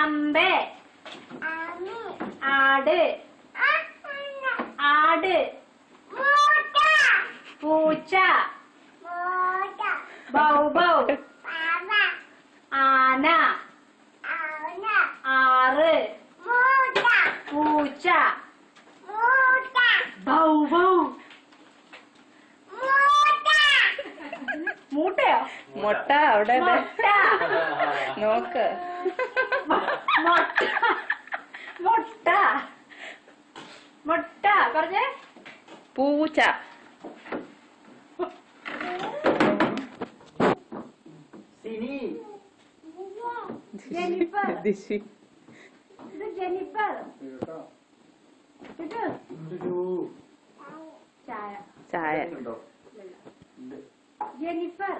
അമ്പേ ആട് ആട് പൂച്ച ബൗബൗ ആന ആറ് പൂച്ച ബൗബൗ മൂട്ടയോ മുട്ട അവിടെ നോക്ക് മുട്ട മുട്ട പറഞ്ഞേ പൂച്ച ജെനിഫർ ദിശി ഇത് ജെനിഫർ ഇത് ചായ ചായ ജെനിഫർ